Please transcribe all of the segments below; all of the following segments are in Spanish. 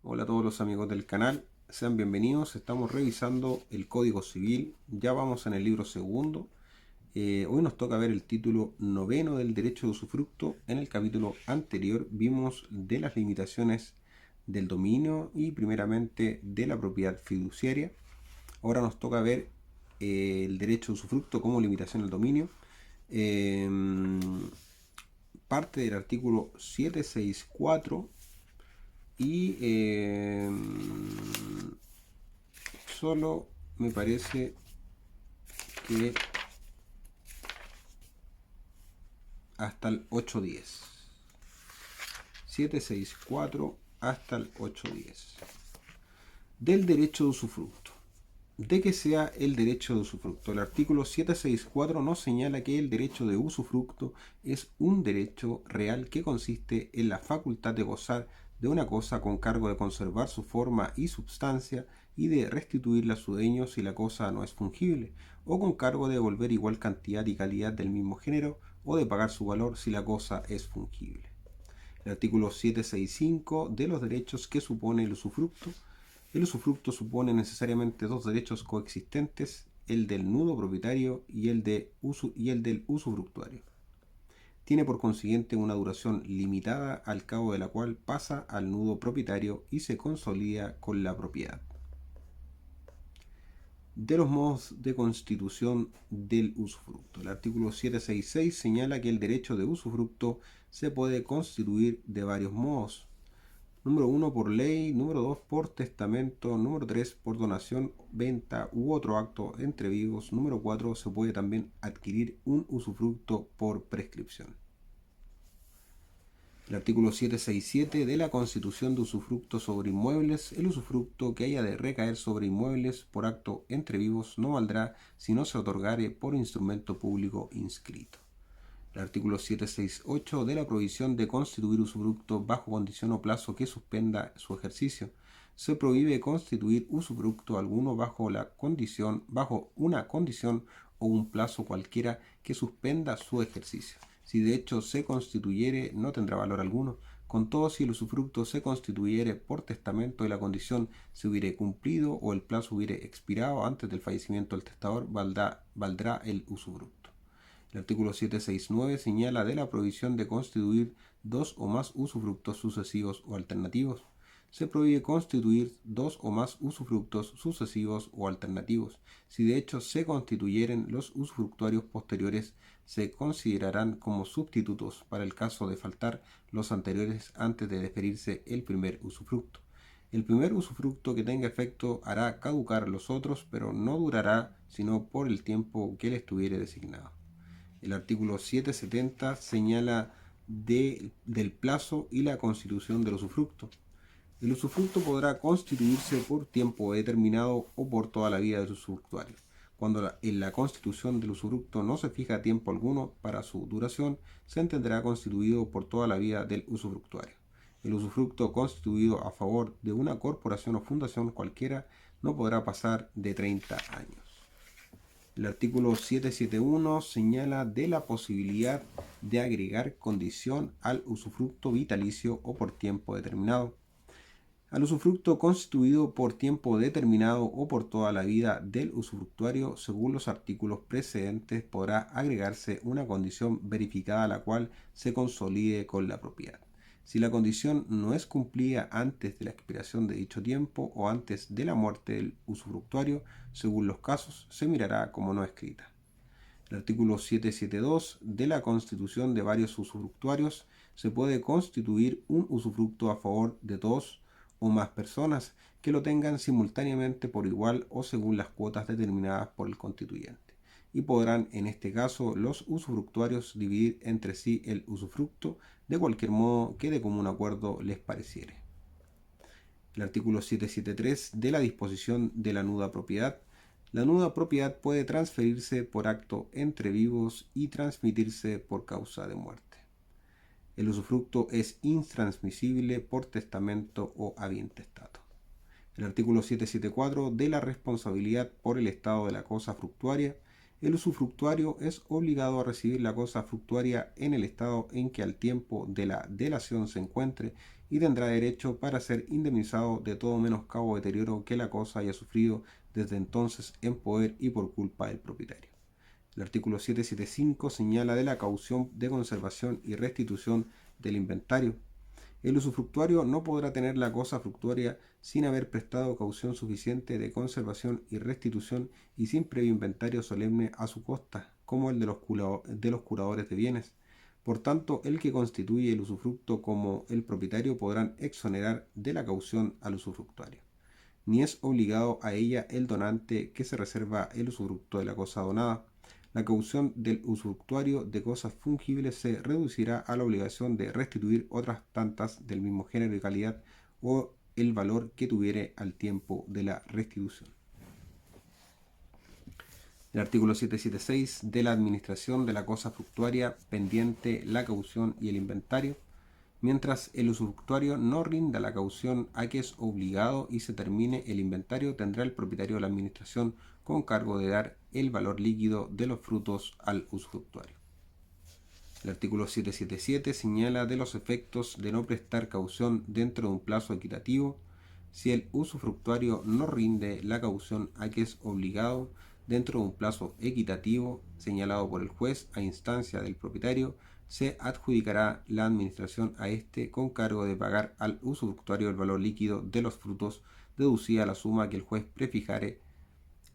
Hola a todos los amigos del canal, sean bienvenidos. Estamos revisando el Código Civil, ya vamos en el libro segundo. Hoy nos toca ver el título noveno del derecho de usufructo. En el capítulo anterior vimos de las limitaciones del dominio y primeramente de la propiedad fiduciaria. Ahora nos toca ver el derecho de usufructo como limitación al dominio. Eh, Parte del artículo 764 y solo me parece que hasta el 810. 764 hasta el 810. Del derecho de usufructo. De que sea el derecho de usufructo. El artículo 764 nos señala que el derecho de usufructo es un derecho real que consiste en la facultad de gozar de una cosa con cargo de conservar su forma y substancia y de restituirla a su dueño si la cosa no es fungible, o con cargo de devolver igual cantidad y calidad del mismo género, o de pagar su valor si la cosa es fungible. El artículo 765 de los derechos que supone el usufructo. El usufructo supone necesariamente dos derechos coexistentes, el del nudo propietario y el del usufructuario. Tiene por consiguiente una duración limitada al cabo de la cual pasa al nudo propietario y se consolida con la propiedad. De los modos de constitución del usufructo. El artículo 766 señala que el derecho de usufructo se puede constituir de varios modos. Número 1 por ley, número 2 por testamento, número 3 por donación, venta u otro acto entre vivos, número 4 se puede también adquirir un usufructo por prescripción. El artículo 767 de la Constitución de usufructo sobre inmuebles. El usufructo que haya de recaer sobre inmuebles por acto entre vivos no valdrá si no se otorgare por instrumento público inscrito. El artículo 768 de la prohibición de constituir usufructo bajo condición o plazo que suspenda su ejercicio. Se prohíbe constituir usufructo alguno bajo una condición o un plazo cualquiera que suspenda su ejercicio. Si de hecho se constituyere, no tendrá valor alguno. Con todo, si el usufructo se constituyere por testamento y la condición se hubiere cumplido o el plazo hubiere expirado antes del fallecimiento del testador, valdrá el usufructo. El artículo 769 señala de la prohibición de constituir dos o más usufructos sucesivos o alternativos. Se prohíbe constituir dos o más usufructos sucesivos o alternativos. Si de hecho se constituyeren, los usufructuarios posteriores se considerarán como sustitutos para el caso de faltar los anteriores antes de deferirse el primer usufructo. El primer usufructo que tenga efecto hará caducar los otros, pero no durará sino por el tiempo que le estuviere designado. El artículo 770 señala del plazo y la constitución del usufructo. El usufructo podrá constituirse por tiempo determinado o por toda la vida del usufructuario. Cuando en la constitución del usufructo no se fija tiempo alguno para su duración, se entenderá constituido por toda la vida del usufructuario. El usufructo constituido a favor de una corporación o fundación cualquiera no podrá pasar de 30 años. El artículo 771 señala de la posibilidad de agregar condición al usufructo vitalicio o por tiempo determinado. Al usufructo constituido por tiempo determinado o por toda la vida del usufructuario, según los artículos precedentes, podrá agregarse una condición verificada la cual se consolide con la propiedad. Si la condición no es cumplida antes de la expiración de dicho tiempo o antes de la muerte del usufructuario, según los casos, se mirará como no escrita. El artículo 772 de la constitución de varios usufructuarios. Se puede constituir un usufructo a favor de dos o más personas que lo tengan simultáneamente por igual o según las cuotas determinadas por el constituyente. Y podrán en este caso los usufructuarios dividir entre sí el usufructo de cualquier modo que de común acuerdo les pareciere. El artículo 773 de la disposición de la nuda propiedad. La nuda propiedad puede transferirse por acto entre vivos y transmitirse por causa de muerte. El usufructo es intransmisible por testamento o avientestato. El artículo 774 de la responsabilidad por el estado de la cosa fructuaria. El usufructuario es obligado a recibir la cosa fructuaria en el estado en que al tiempo de la delación se encuentre y tendrá derecho para ser indemnizado de todo menoscabo o deterioro que la cosa haya sufrido desde entonces en poder y por culpa del propietario. El artículo 775 señala de la caución de conservación y restitución del inventario. El usufructuario no podrá tener la cosa fructuaria sin haber prestado caución suficiente de conservación y restitución y sin previo inventario solemne a su costa, como el de los curadores de bienes. Por tanto, el que constituye el usufructo como el propietario podrán exonerar de la caución al usufructuario. Ni es obligado a ella el donante que se reserva el usufructo de la cosa donada. La caución del usufructuario de cosas fungibles se reducirá a la obligación de restituir otras tantas del mismo género y calidad o el valor que tuviere al tiempo de la restitución. El artículo 776 de la administración de la cosa fructuaria pendiente, la caución y el inventario. Mientras el usufructuario no rinda la caución a que es obligado y se termine el inventario, tendrá el propietario de la administración con cargo de dar el valor líquido de los frutos al usufructuario. El artículo 777 señala de los efectos de no prestar caución dentro de un plazo equitativo. Si el usufructuario no rinde la caución a que es obligado dentro de un plazo equitativo señalado por el juez a instancia del propietario, se adjudicará la administración a éste con cargo de pagar al usufructuario el valor líquido de los frutos deducida la suma que el juez prefijare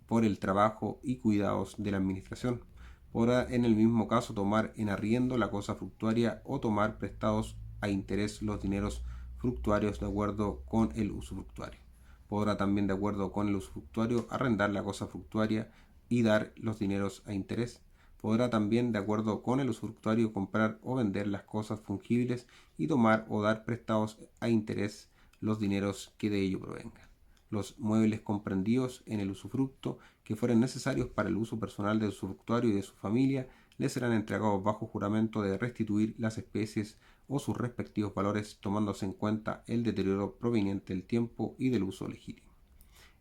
por el trabajo y cuidados de la administración. Podrá en el mismo caso tomar en arriendo la cosa fructuaria o tomar prestados a interés los dineros fructuarios de acuerdo con el usufructuario. Podrá también de acuerdo con el usufructuario arrendar la cosa fructuaria y dar los dineros a interés. Podrá también de acuerdo con el usufructuario comprar o vender las cosas fungibles y tomar o dar prestados a interés los dineros que de ello provengan. Los muebles comprendidos en el usufructo que fueren necesarios para el uso personal del usufructuario y de su familia le serán entregados bajo juramento de restituir las especies o sus respectivos valores tomándose en cuenta el deterioro proveniente del tiempo y del uso legítimo.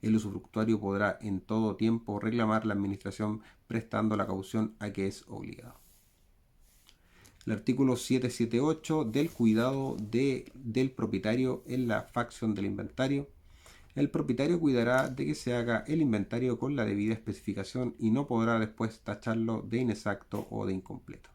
El usufructuario podrá en todo tiempo reclamar la administración prestando la caución a que es obligado. El artículo 778 del cuidado del propietario en la facción del inventario. El propietario cuidará de que se haga el inventario con la debida especificación y no podrá después tacharlo de inexacto o de incompleto.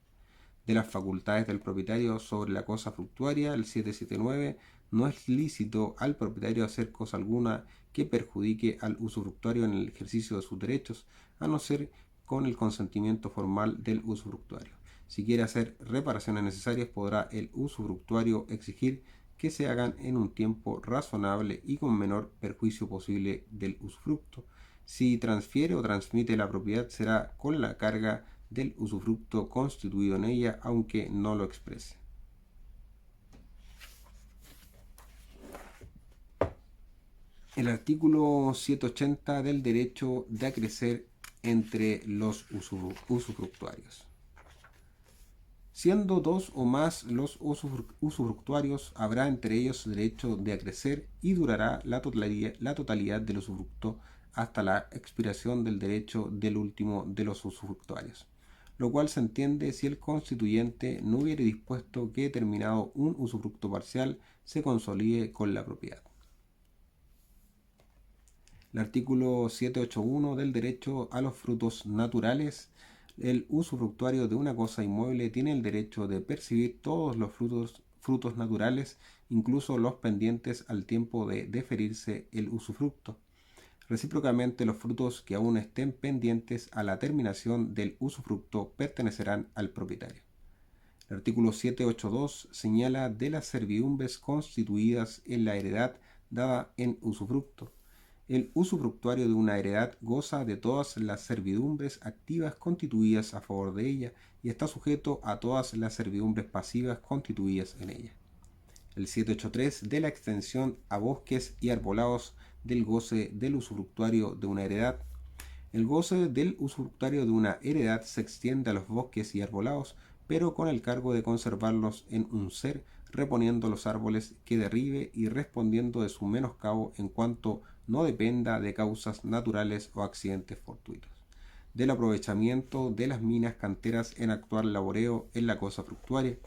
De las facultades del propietario sobre la cosa fructuaria, el 779, no es lícito al propietario hacer cosa alguna que perjudique al usufructuario en el ejercicio de sus derechos, a no ser con el consentimiento formal del usufructuario. Si quiere hacer reparaciones necesarias, podrá el usufructuario exigir que se hagan en un tiempo razonable y con menor perjuicio posible del usufructo. Si transfiere o transmite la propiedad, será con la carga del usufructo constituido en ella, aunque no lo exprese. El artículo 780 del derecho de acrecer entre los usufructuarios. Siendo dos o más los usufructuarios, habrá entre ellos derecho de acrecer y durará la totalidad del usufructo hasta la expiración del derecho del último de los usufructuarios, lo cual se entiende si el constituyente no hubiere dispuesto que terminado un usufructo parcial se consolide con la propiedad. El artículo 781 del derecho a los frutos naturales. El usufructuario de una cosa inmueble tiene el derecho de percibir todos los frutos naturales, incluso los pendientes al tiempo de deferirse el usufructo. Recíprocamente, los frutos que aún estén pendientes a la terminación del usufructo pertenecerán al propietario. El artículo 782 señala de las servidumbres constituidas en la heredad dada en usufructo. El usufructuario de una heredad goza de todas las servidumbres activas constituidas a favor de ella y está sujeto a todas las servidumbres pasivas constituidas en ella. El 783 de la extensión a bosques y arbolados del goce del usufructuario de una heredad. El goce del usufructuario de una heredad se extiende a los bosques y arbolados, pero con el cargo de conservarlos en un ser, reponiendo los árboles que derribe y respondiendo de su menoscabo en cuanto no dependa de causas naturales o accidentes fortuitos. Del aprovechamiento de las minas canteras en actual laboreo en la cosa fructuaria.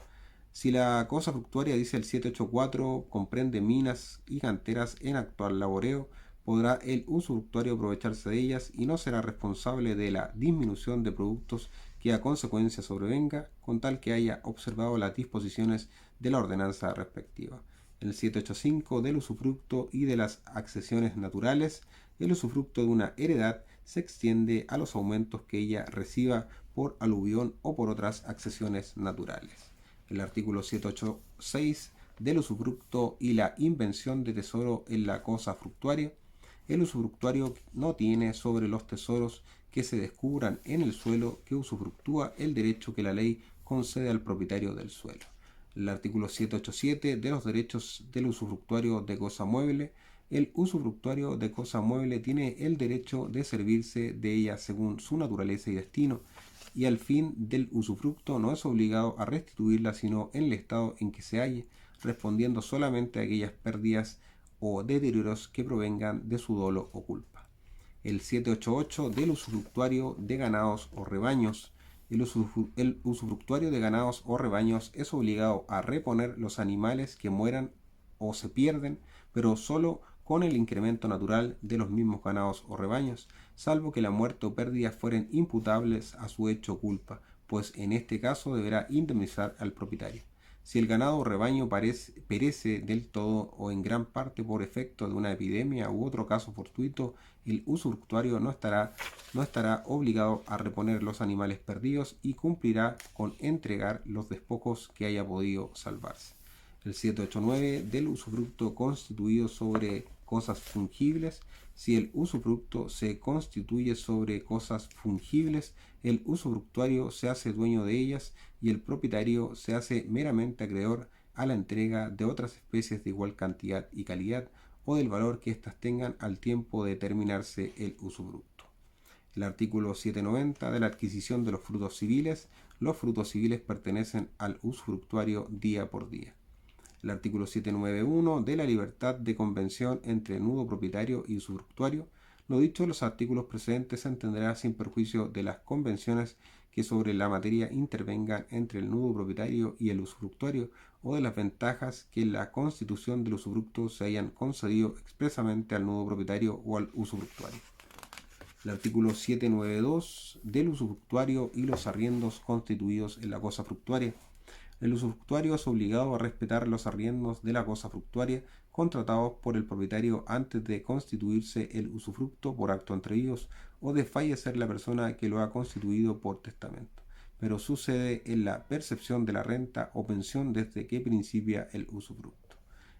Si la cosa fructuaria, dice el 784, comprende minas y canteras en actual laboreo, podrá el usufructuario aprovecharse de ellas y no será responsable de la disminución de productos que a consecuencia sobrevenga, con tal que haya observado las disposiciones de la ordenanza respectiva. El 785 del usufructo y de las accesiones naturales, el usufructo de una heredad se extiende a los aumentos que ella reciba por aluvión o por otras accesiones naturales. El artículo 786 del usufructo y la invención de tesoro en la cosa fructuaria. El usufructuario no tiene sobre los tesoros que se descubran en el suelo que usufructúa el derecho que la ley concede al propietario del suelo. El artículo 787 de los derechos del usufructuario de cosa mueble. El usufructuario de cosa mueble tiene el derecho de servirse de ella según su naturaleza y destino, y al fin del usufructo no es obligado a restituirla sino en el estado en que se halle, respondiendo solamente a aquellas pérdidas o deterioros que provengan de su dolo o culpa. El 788 del usufructuario de ganados o rebaños. El usufructuario de ganados o rebaños es obligado a reponer los animales que mueran o se pierden, pero solo con el incremento natural de los mismos ganados o rebaños, salvo que la muerte o pérdida fueren imputables a su hecho o culpa, pues en este caso deberá indemnizar al propietario. Si el ganado o rebaño perece del todo o en gran parte por efecto de una epidemia u otro caso fortuito, el usufructuario no estará obligado a reponer los animales perdidos y cumplirá con entregar los despojos que haya podido salvarse. El 789 del usufructo constituido sobre cosas fungibles. Si el usufructo se constituye sobre cosas fungibles, el usufructuario se hace dueño de ellas y el propietario se hace meramente acreedor a la entrega de otras especies de igual cantidad y calidad o del valor que éstas tengan al tiempo de terminarse el usufructo. El artículo 790 de la adquisición de los frutos civiles. Los frutos civiles pertenecen al usufructuario día por día. El artículo 791 de la libertad de convención entre nudo propietario y usufructuario. Lo dicho en los artículos precedentes se entenderá sin perjuicio de las convenciones que sobre la materia intervengan entre el nudo propietario y el usufructuario, o de las ventajas que en la constitución del usufructo se hayan concedido expresamente al nudo propietario o al usufructuario. El artículo 792 del usufructuario y los arriendos constituidos en la cosa fructuaria. El usufructuario es obligado a respetar los arriendos de la cosa fructuaria contratados por el propietario antes de constituirse el usufructo por acto entre vivos o de fallecer la persona que lo ha constituido por testamento, pero sucede en la percepción de la renta o pensión desde que principia el usufructo.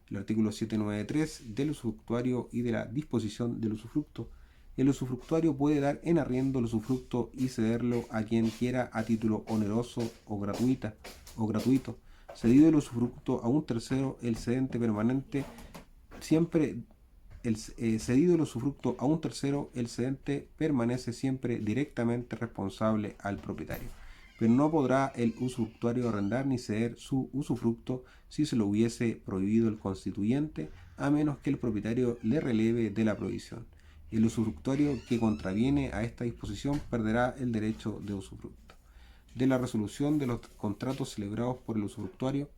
El artículo 793 del usufructuario y de la disposición del usufructo. El usufructuario puede dar en arriendo el usufructo y cederlo a quien quiera a título oneroso o gratuito. Cedido el usufructo a un tercero, el cedente permanente siempre cedido el usufructo a un tercero, el cedente permanece siempre directamente responsable al propietario, pero no podrá el usufructuario arrendar ni ceder su usufructo si se lo hubiese prohibido el constituyente, a menos que el propietario le releve de la prohibición. El usufructuario que contraviene a esta disposición perderá el derecho de usufructo. De la resolución de los contratos celebrados por el usufructuario,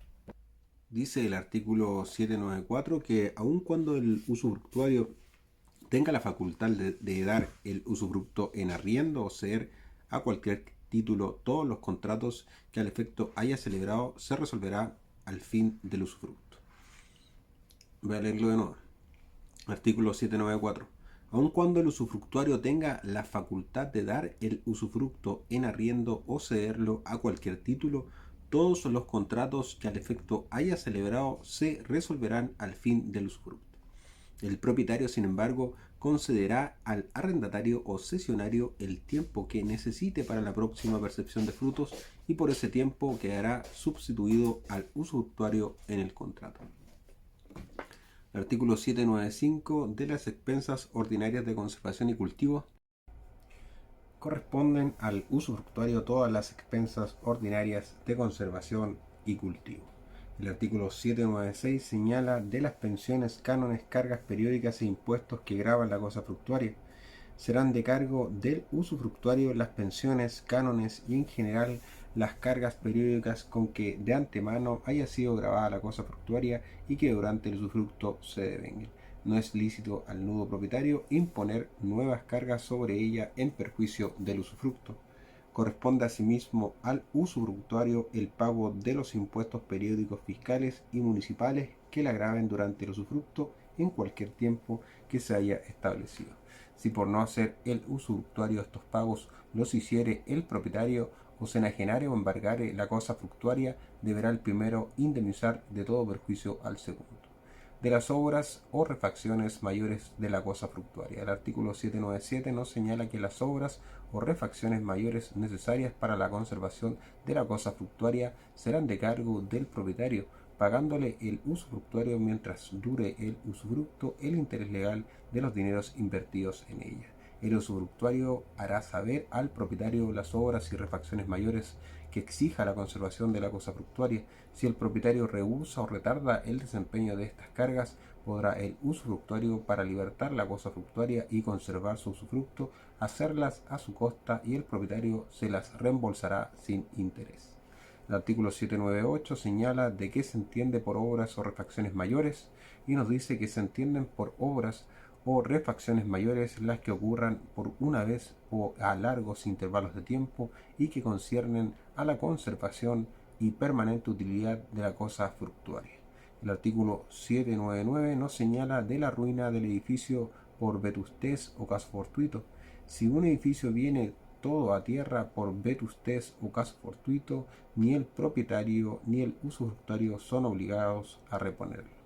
dice el artículo 794 que aun cuando el usufructuario tenga la facultad de dar el usufructo en arriendo o ceder a cualquier título todos los contratos que al efecto haya celebrado, se resolverá al fin del usufructo. Voy a leerlo de nuevo. Artículo 794. Aun cuando el usufructuario tenga la facultad de dar el usufructo en arriendo o cederlo a cualquier título, todos los contratos que al efecto haya celebrado se resolverán al fin del usufructo. El propietario, sin embargo, concederá al arrendatario o cesionario el tiempo que necesite para la próxima percepción de frutos y por ese tiempo quedará substituido al usufructuario en el contrato. Artículo 795 de las expensas ordinarias de conservación y cultivo. Corresponden al usufructuario todas las expensas ordinarias de conservación y cultivo. El artículo 796 señala de las pensiones, cánones, cargas periódicas e impuestos que gravan la cosa fructuaria. Serán de cargo del usufructuario las pensiones, cánones y en general las cargas periódicas con que de antemano haya sido grabada la cosa fructuaria y que durante el usufructo se devenguen. No es lícito al nudo propietario imponer nuevas cargas sobre ella en perjuicio del usufructo. Corresponde asimismo al usufructuario el pago de los impuestos periódicos fiscales y municipales que la graven durante el usufructo en cualquier tiempo que se haya establecido. Si por no hacer el usufructuario estos pagos los hiciere el propietario, o se enajenare o embargare la cosa fructuaria, deberá el primero indemnizar de todo perjuicio al segundo. De las obras o refacciones mayores de la cosa fructuaria. El artículo 797 nos señala que las obras o refacciones mayores necesarias para la conservación de la cosa fructuaria serán de cargo del propietario, pagándole el usufructuario mientras dure el usufructo el interés legal de los dineros invertidos en ella. El usufructuario hará saber al propietario las obras y refacciones mayores que exija la conservación de la cosa fructuaria. Si el propietario rehúsa o retarda el desempeño de estas cargas, podrá el usufructuario, para libertar la cosa fructuaria y conservar su usufructo, hacerlas a su costa y el propietario se las reembolsará sin interés. El artículo 798 señala de qué se entiende por obras o refacciones mayores y nos dice que se entienden por obras o refacciones mayores las que ocurran por una vez o a largos intervalos de tiempo y que conciernen a la conservación y permanente utilidad de la cosa fructuaria. El artículo 799 nos señala de la ruina del edificio por vetustez o caso fortuito. Si un edificio viene todo a tierra por vetustez o caso fortuito, ni el propietario ni el usufructuario son obligados a reponerlo.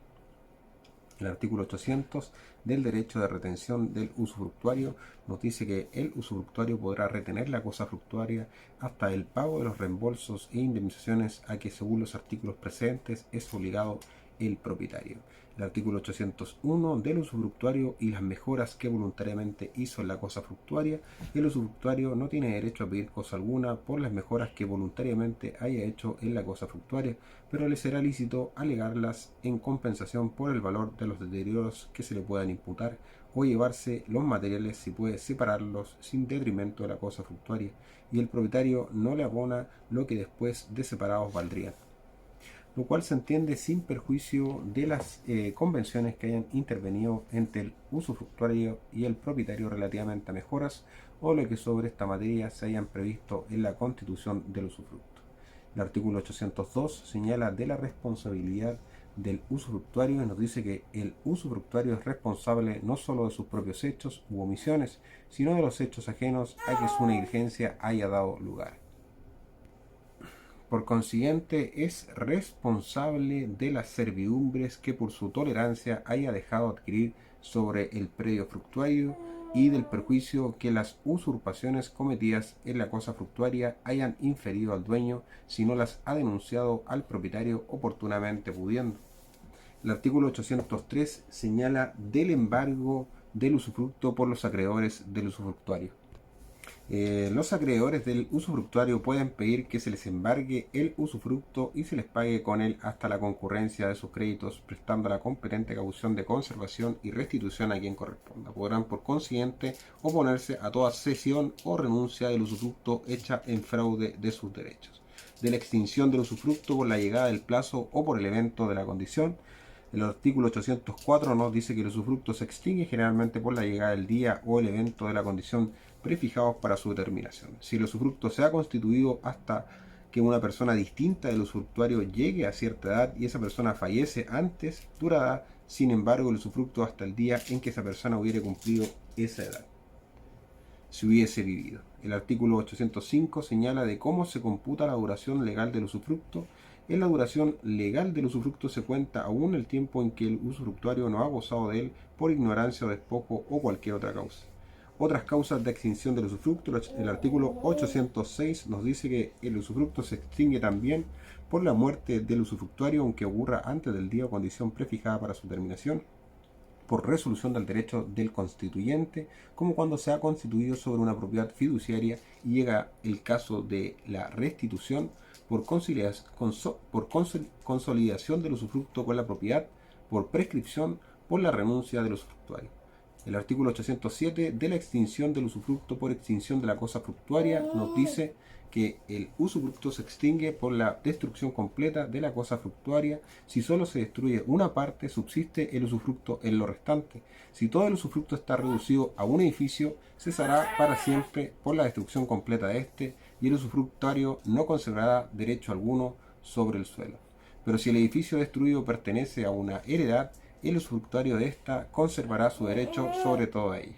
El artículo 800 del derecho de retención del usufructuario nos dice que el usufructuario podrá retener la cosa fructuaria hasta el pago de los reembolsos e indemnizaciones a que, según los artículos presentes, es obligado el propietario. El artículo 801 del usufructuario y las mejoras que voluntariamente hizo en la cosa fructuaria. El usufructuario no tiene derecho a pedir cosa alguna por las mejoras que voluntariamente haya hecho en la cosa fructuaria, pero le será lícito alegarlas en compensación por el valor de los deterioros que se le puedan imputar o llevarse los materiales si puede separarlos sin detrimento de la cosa fructuaria, y el propietario no le abona lo que después de separados valdrían, lo cual se entiende sin perjuicio de las convenciones que hayan intervenido entre el usufructuario y el propietario relativamente a mejoras o lo que sobre esta materia se hayan previsto en la constitución del usufructo. El artículo 802 señala de la responsabilidad del usufructuario y nos dice que el usufructuario es responsable no solo de sus propios hechos u omisiones, sino de los hechos ajenos a que su negligencia haya dado lugar. Por consiguiente, es responsable de las servidumbres que por su tolerancia haya dejado adquirir sobre el predio fructuario y del perjuicio que las usurpaciones cometidas en la cosa fructuaria hayan inferido al dueño si no las ha denunciado al propietario oportunamente pudiendo. El artículo 803 señala del embargo del usufructo por los acreedores del usufructuario. Los acreedores del usufructuario pueden pedir que se les embargue el usufructo y se les pague con él hasta la concurrencia de sus créditos, prestando la competente caución de conservación y restitución a quien corresponda. Podrán, por consiguiente, oponerse a toda cesión o renuncia del usufructo hecha en fraude de sus derechos. De la extinción del usufructo por la llegada del plazo o por el evento de la condición. El artículo 804 nos dice que el usufructo se extingue generalmente por la llegada del día o el evento de la condición prefijados para su determinación. Si el usufructo se ha constituido hasta que una persona distinta del usufructuario llegue a cierta edad y esa persona fallece antes, durará, sin embargo, el usufructo hasta el día en que esa persona hubiere cumplido esa edad, si hubiese vivido. El artículo 805 señala de cómo se computa la duración legal del usufructo. En la duración legal del usufructo se cuenta aún el tiempo en que el usufructuario no ha gozado de él por ignorancia o despojo o cualquier otra causa. Otras causas de extinción del usufructo. El artículo 806 nos dice que el usufructo se extingue también por la muerte del usufructuario, aunque ocurra antes del día o condición prefijada para su terminación, por resolución del derecho del constituyente, como cuando se ha constituido sobre una propiedad fiduciaria y llega el caso de la restitución, por consolidación del usufructo con la propiedad, por prescripción, por la renuncia del usufructuario. El artículo 807 de la extinción del usufructo por extinción de la cosa fructuaria nos dice que el usufructo se extingue por la destrucción completa de la cosa fructuaria. Si solo se destruye una parte, subsiste el usufructo en lo restante. Si todo el usufructo está reducido a un edificio, cesará para siempre por la destrucción completa de este, y el usufructuario no conservará derecho alguno sobre el suelo. Pero si el edificio destruido pertenece a una heredad, el usufructuario de ésta conservará su derecho sobre toda ella.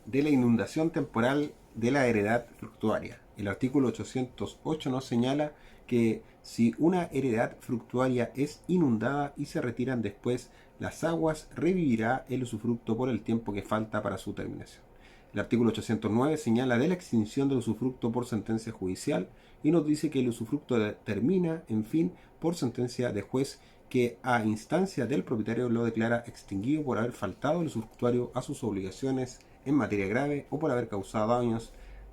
De la inundación temporal de la heredad fructuaria. El artículo 808 nos señala que si una heredad fructuaria es inundada y se retiran después las aguas, revivirá el usufructo por el tiempo que falta para su terminación. El artículo 809 señala de la extinción del usufructo por sentencia judicial y nos dice que el usufructo termina, en fin, por sentencia de juez que a instancia del propietario lo declara extinguido por haber faltado el usufructuario a sus obligaciones en materia grave o por haber causado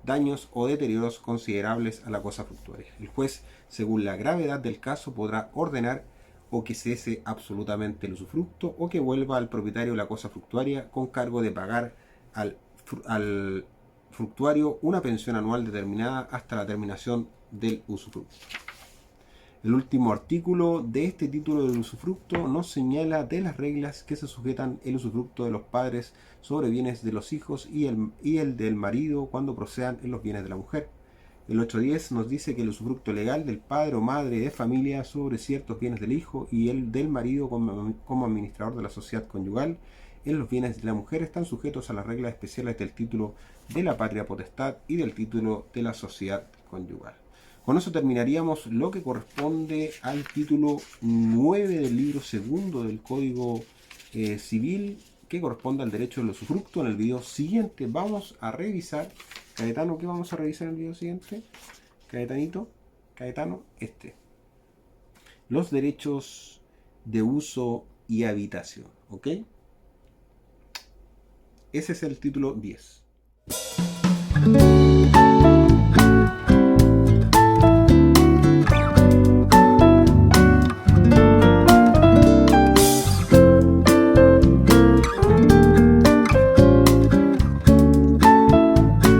daños o deterioros considerables a la cosa fructuaria. El juez, según la gravedad del caso, podrá ordenar o que cese absolutamente el usufructo o que vuelva al propietario la cosa fructuaria con cargo de pagar al fructuario una pensión anual determinada hasta la terminación del usufructo. El último artículo de este título del usufructo nos señala de las reglas que se sujetan el usufructo de los padres sobre bienes de los hijos y el del marido cuando procedan en los bienes de la mujer. El 810 nos dice que el usufructo legal del padre o madre de familia sobre ciertos bienes del hijo y el del marido como administrador de la sociedad conyugal en los bienes de la mujer están sujetos a las reglas especiales del título de la patria potestad y del título de la sociedad conyugal. Con eso terminaríamos lo que corresponde al título 9 del libro segundo del Código Civil, que corresponde al derecho del usufructo. En el video siguiente vamos a revisar, Caetano, ¿qué vamos a revisar en el video siguiente? Caetano, los derechos de uso y habitación, ¿ok? Ese es el título 10.